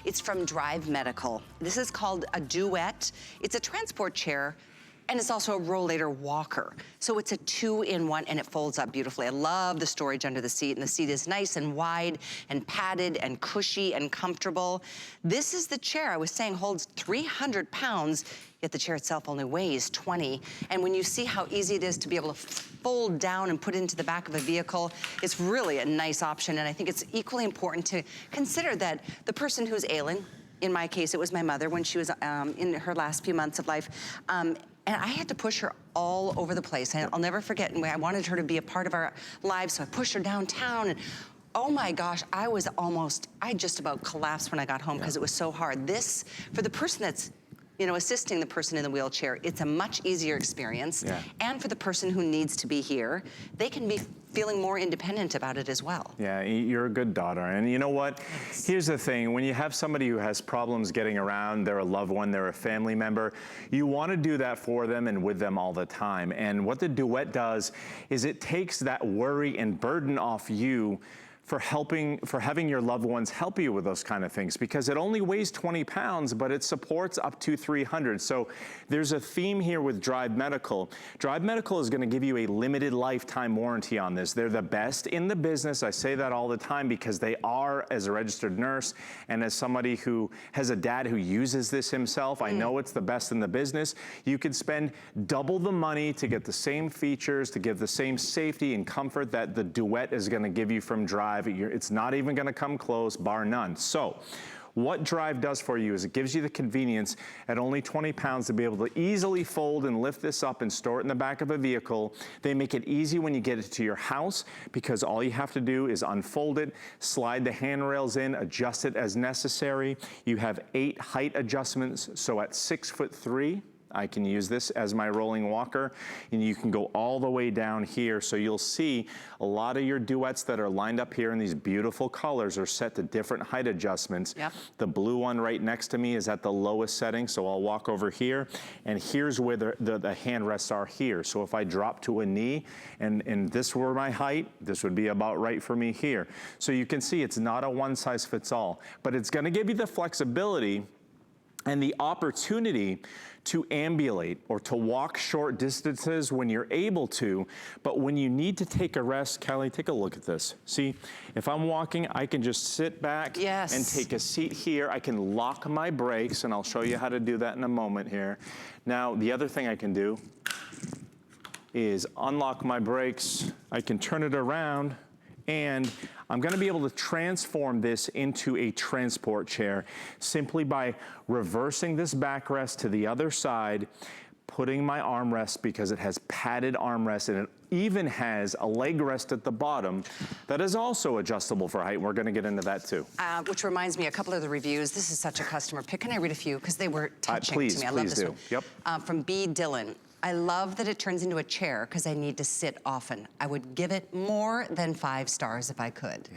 It's from Drive Medical. This is called a Duet. It's a transport chair, and it's also a rollator walker. So it's a 2-in-1 and it folds up beautifully. I love the storage under the seat, and the seat is nice and wide and padded and cushy and comfortable. This is the chair I was saying holds 300 pounds, yet the chair itself only weighs 20. And when you see how easy it is to be able to fold down and put into the back of a vehicle, it's really a nice option. And I think it's equally important to consider that the person who's ailing, in my case, it was my mother when she was in her last few months of life, and I had to push her all over the place. And I'll never forget, and I wanted her to be a part of our lives, so I pushed her downtown. And oh my gosh, I just about collapsed when I got home because it was so hard. This, for the person that's, you know, assisting the person in the wheelchair, it's a much easier experience. And for the person who needs to be here, they can be feeling more independent about it as well. Yeah, you're a good daughter. And you know what? Here's the thing. When you have somebody who has problems getting around, they're a loved one, they're a family member, you want to do that for them and with them all the time. And what the Duet does is it takes that worry and burden off you for having your loved ones help you with those kind of things, because it only weighs 20 pounds, but it supports up to 300. So there's a theme here with Drive Medical. Drive Medical is gonna give you a limited lifetime warranty on this. They're the best in the business. I say that all the time because they are, as a registered nurse and as somebody who has a dad who uses this himself, I know it's the best in the business. You could spend double the money to get the same features, to give the same safety and comfort that the Duet is gonna give you from Drive. It's not even gonna come close, bar none. So what Drive does for you is it gives you the convenience at only 20 pounds to be able to easily fold and lift this up and store it in the back of a vehicle. They make it easy when you get it to your house, because all you have to do is unfold it, slide the handrails in, adjust it as necessary. You have 8 height adjustments, so at 6'3", I can use this as my rolling walker, and you can go all the way down here. So you'll see a lot of your Duets that are lined up here in these beautiful colors are set to different height adjustments. The blue one right next to me is at the lowest setting, so I'll walk over here, and here's where the hand rests are here. So if I drop to a knee and this were my height, this would be about right for me here. So you can see it's not a one size fits all, but it's gonna give you the flexibility and the opportunity to ambulate or to walk short distances when you're able to, but when you need to take a rest, Callie, take a look at this. See, if I'm walking, I can just sit back and take a seat here. I can lock my brakes, and I'll show you how to do that in a moment here. Now, the other thing I can do is unlock my brakes. I can turn it around, and I'm gonna be able to transform this into a transport chair simply by reversing this backrest to the other side, putting my armrest, because it has padded armrests, and it even has a leg rest at the bottom that is also adjustable for height. We're gonna get into that too. Which reminds me, a couple of the reviews, this is such a customer pick. Can I read a few? Because they were touching to me. I love this one. Yep. From B. Dillon. I love that it turns into a chair because I need to sit often. I would give it more than 5 stars if I could.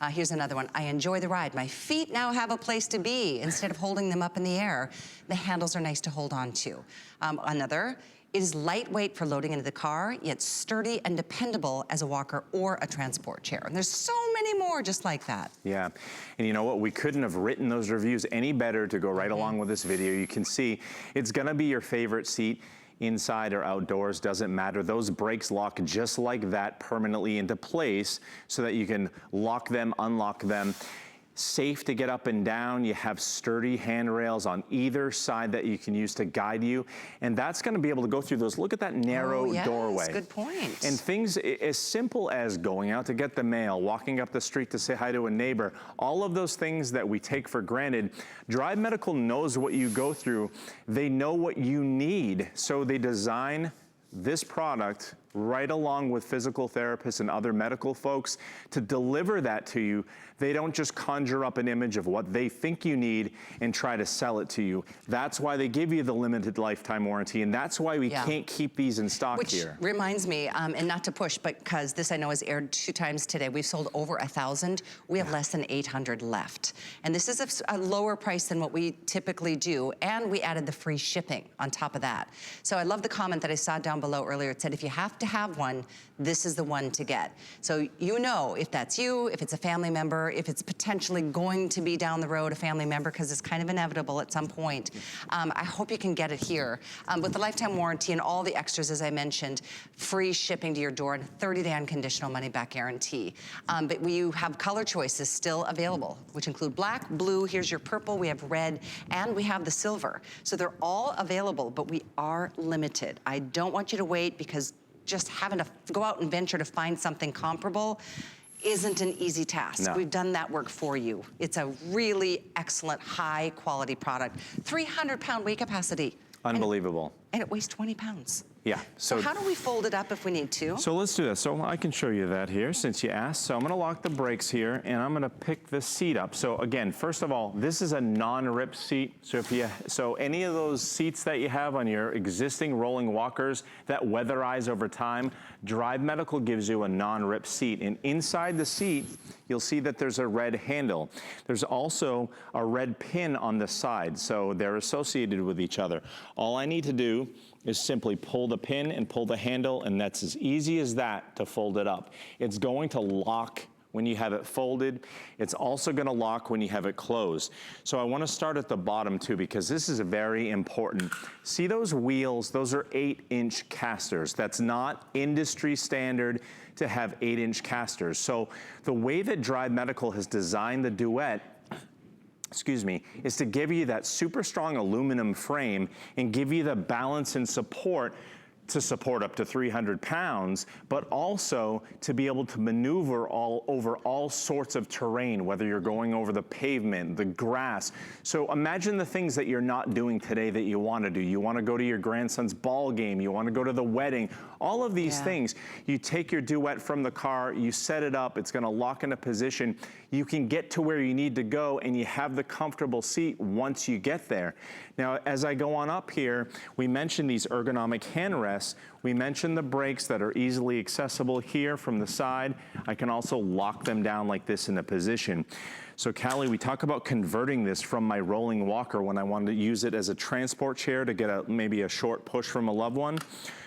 Here's another one. I enjoy the ride. My feet now have a place to be instead of holding them up in the air. The handles are nice to hold on to. Another, it is lightweight for loading into the car, yet sturdy and dependable as a walker or a transport chair. And there's so many more just like that. Yeah, and you know what? We couldn't have written those reviews any better to go right along with this video. You can see it's gonna be your favorite seat. Inside or outdoors, doesn't matter. Those brakes lock just like that permanently into place so that you can lock them, unlock them. Safe to get up and down. You have sturdy handrails on either side that you can use to guide you. And that's gonna be able to go through those. Look at that narrow doorway. Good point. And things as simple as going out to get the mail, walking up the street to say hi to a neighbor, all of those things that we take for granted, Drive Medical knows what you go through. They know what you need. So they design this product right along with physical therapists and other medical folks to deliver that to you. They don't just conjure up an image of what they think you need and try to sell it to you. That's why they give you the limited lifetime warranty, and that's why we can't keep these in stock here. Which reminds me, and not to push, but because this I know is aired 2 times today, we've sold over 1,000. We have less than 800 left. And this is a lower price than what we typically do, and we added the free shipping on top of that. So I love the comment that I saw down below earlier. It said, if you have to have one, this is the one to get. So you know if that's you, if it's a family member, if it's potentially going to be down the road a family member, because it's kind of inevitable at some point. I hope you can get it here. With the lifetime warranty and all the extras, as I mentioned, free shipping to your door and 30-day unconditional money-back guarantee. But you have color choices still available, which include black, blue, here's your purple, we have red, and we have the silver. So they're all available, but we are limited. I don't want you to wait, because just having to go out and venture to find something comparable isn't an easy task. No. We've done that work for you. It's a really excellent, high quality product. 300-pound weight capacity. Unbelievable. And it weighs 20 pounds. Yeah. So how do we fold it up if we need to? So let's do this. So I can show you that here since you asked. So I'm gonna lock the brakes here and I'm gonna pick the seat up. So again, first of all, this is a non-rip seat. So any of those seats that you have on your existing rolling walkers that weatherize over time, Drive Medical gives you a non-rip seat. And inside the seat, you'll see that there's a red handle. There's also a red pin on the side. So they're associated with each other. All I need to do is simply pull the pin and pull the handle, and that's as easy as that to fold it up. It's going to lock when you have it folded. It's also gonna lock when you have it closed. So I wanna start at the bottom too, because this is very important. See those wheels? Those are 8-inch casters. That's not industry standard to have 8-inch casters. So the way that Drive Medical has designed the Duet, is to give you that super strong aluminum frame and give you the balance and support to support up to 300 pounds, but also to be able to maneuver over all sorts of terrain, whether you're going over the pavement, the grass. So imagine the things that you're not doing today that you want to do. You want to go to your grandson's ball game, you want to go to the wedding, all of these things. You take your Duet from the car, you set it up, it's going to lock into position. You can get to where you need to go, and you have the comfortable seat once you get there. Now, as I go on up here, we mentioned these ergonomic handrests. We mentioned the brakes that are easily accessible here from the side. I can also lock them down like this in a position. So Callie, we talk about converting this from my rolling walker when I wanted to use it as a transport chair to get maybe a short push from a loved one.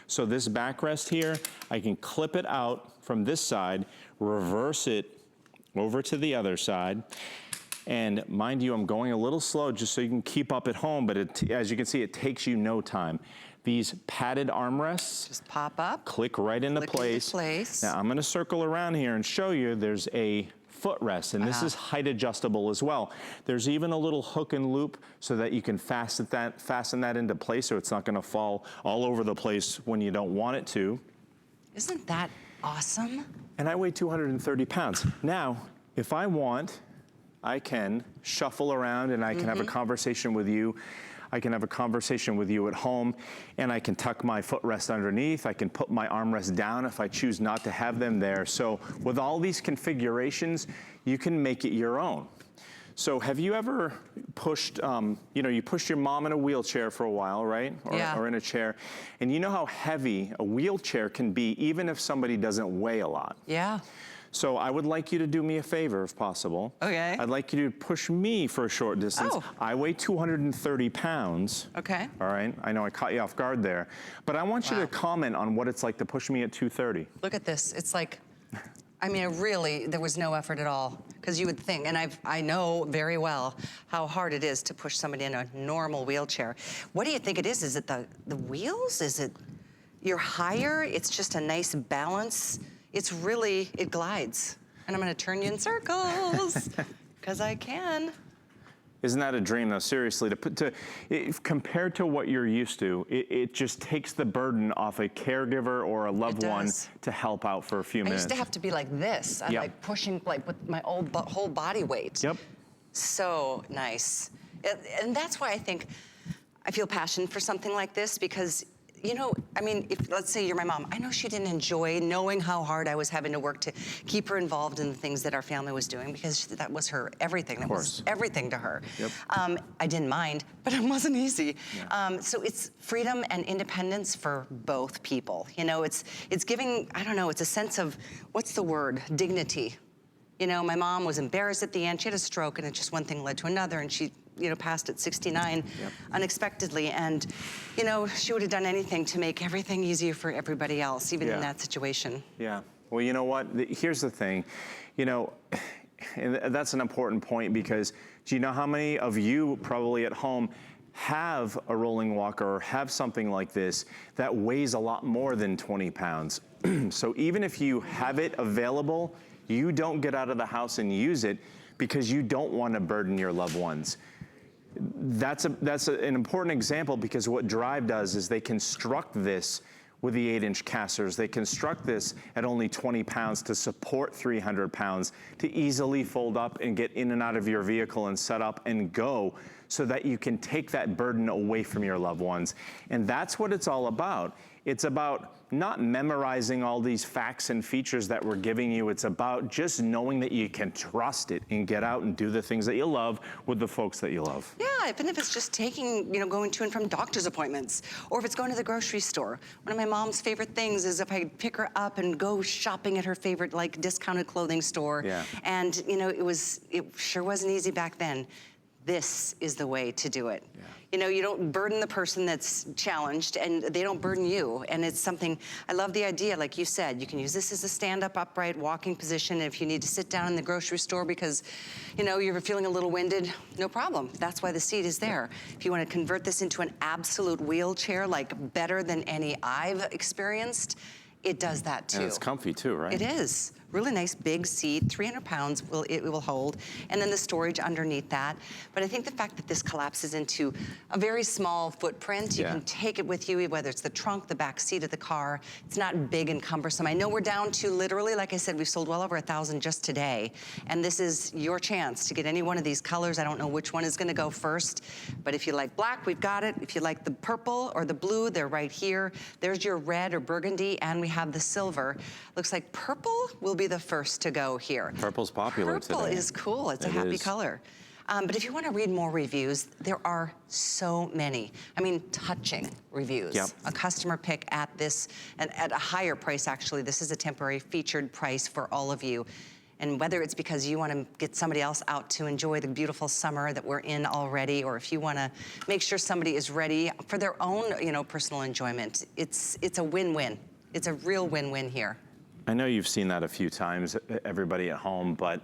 So this backrest here, I can clip it out from this side, reverse it over to the other side. And mind you, I'm going a little slow just so you can keep up at home, but as you can see, it takes you no time. These padded armrests just pop up, click right into place. Now I'm gonna circle around here and show you there's a footrest, and this is height adjustable as well. There's even a little hook and loop so that you can fasten that into place so it's not gonna fall all over the place when you don't want it to. Isn't that awesome? And I weigh 230 pounds. Now, if I want, I can shuffle around and I can have a conversation with you. I can have a conversation with you at home, and I can tuck my footrest underneath. I can put my armrest down if I choose not to have them there. So with all these configurations, you can make it your own. So have you ever pushed, you pushed your mom in a wheelchair for a while, right? Or in a chair. And you know how heavy a wheelchair can be, even if somebody doesn't weigh a lot. Yeah. So I would like you to do me a favor, if possible. Okay. I'd like you to push me for a short distance. Oh. I weigh 230 pounds. Okay. All right, I know I caught you off guard there. But I want you to comment on what it's like to push me at 230. Look at this, it's like, I mean, really, there was no effort at all. Because you would think, and I know very well how hard it is to push somebody in a normal wheelchair. What do you think it is? Is it the wheels? Is it you're higher? It's just a nice balance. It's really, it glides. And I'm gonna turn you in circles, because I can. Isn't that a dream, though? Seriously, compared to what you're used to, it just takes the burden off a caregiver or a loved one to help out for a few minutes. I used to have to be like this. I'm like pushing like with my whole body weight. Yep. So nice. And that's why I think I feel passion for something like this, because you know, I mean, if let's say you're my mom, I know she didn't enjoy knowing how hard I was having to work to keep her involved in the things that our family was doing, because that was her everything. That was everything to her. Yep. I didn't mind, but it wasn't easy. Yeah. So it's freedom and independence for both people. You know, it's giving, I don't know, it's a sense of, what's the word? Dignity. You know, my mom was embarrassed at the end. She had a stroke, and it just one thing led to another, and she passed at 69 unexpectedly. And, she would have done anything to make everything easier for everybody else, even in that situation. Yeah. Well, you know what? Here's the thing. And that's an important point, because do you know how many of you probably at home have a rolling walker or have something like this that weighs a lot more than 20 pounds? So even if you have it available, you don't get out of the house and use it because you don't want to burden your loved ones. That's an important example, because what Drive does is they construct this with the 8-inch casters. They construct this at only 20 pounds to support 300 pounds, to easily fold up and get in and out of your vehicle and set up and go, so that you can take that burden away from your loved ones. And that's what it's all about. It's about not memorizing all these facts and features that we're giving you. It's about just knowing that you can trust it and get out and do the things that you love with the folks that you love. Yeah, even if it's just taking, going to and from doctor's appointments, or if it's going to the grocery store. One of my mom's favorite things is if I pick her up and go shopping at her favorite, discounted clothing store. Yeah. And, it sure wasn't easy back then. This is the way to do it. Yeah. You don't burden the person that's challenged, and they don't burden you. And it's something, I love the idea, like you said, you can use this as a stand-up, upright, walking position. If you need to sit down in the grocery store because, you're feeling a little winded, no problem. That's why the seat is there. If you want to convert this into an absolute wheelchair, better than any I've experienced, it does that too. And it's comfy too, right? It is. Really nice big seat, 300 pounds it will hold, and then the storage underneath that. But I think the fact that this collapses into a very small footprint, you can take it with you, whether it's the trunk, the back seat of the car. It's not big and cumbersome. I know we're down to literally, like I said, we've sold well over 1,000 just today, and this is your chance to get any one of these colors. I don't know which one is gonna go first, but if you like black, we've got it. If you like the purple or the blue, they're right here. There's your red or burgundy, and we have the silver. Looks like purple will be the first to go here. Purple's popular today. Purple is cool. It's a happy color. But if you want to read more reviews, there are so many. I mean, touching reviews. Yep. A customer pick at this, and at a higher price, actually. This is a temporary featured price for all of you. And whether it's because you want to get somebody else out to enjoy the beautiful summer that we're in already, or if you want to make sure somebody is ready for their own, personal enjoyment, it's a win-win. It's a real win-win here. I know you've seen that a few times, everybody at home, but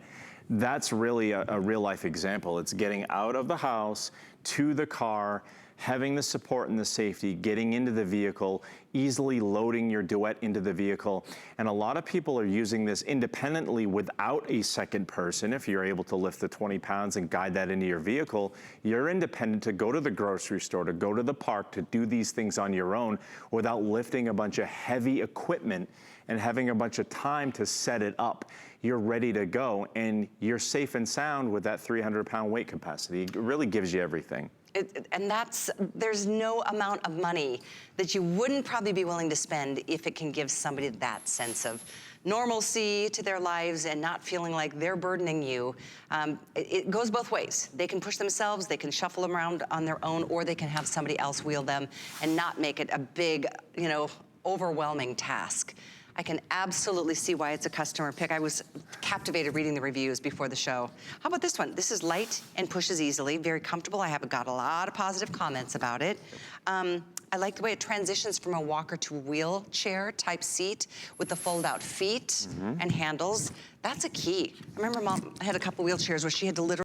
that's really a real-life example. It's getting out of the house to the car, having the support and the safety, getting into the vehicle, easily loading your Duet into the vehicle. And a lot of people are using this independently without a second person. If you're able to lift the 20 pounds and guide that into your vehicle, you're independent to go to the grocery store, to go to the park, to do these things on your own without lifting a bunch of heavy equipment and having a bunch of time to set it up. You're ready to go, and you're safe and sound with that 300-pound weight capacity. It really gives you everything. There's no amount of money that you wouldn't probably be willing to spend if it can give somebody that sense of normalcy to their lives and not feeling like they're burdening you. It goes both ways. They can push themselves, they can shuffle them around on their own, or they can have somebody else wheel them and not make it a big, overwhelming task. I can absolutely see why it's a customer pick. I was captivated reading the reviews before the show. How about this one? This is light and pushes easily, very comfortable. I have got a lot of positive comments about it. I like the way it transitions from a walker to wheelchair type seat with the fold out feet and handles. That's a key. I remember Mom had a couple wheelchairs where she had to literally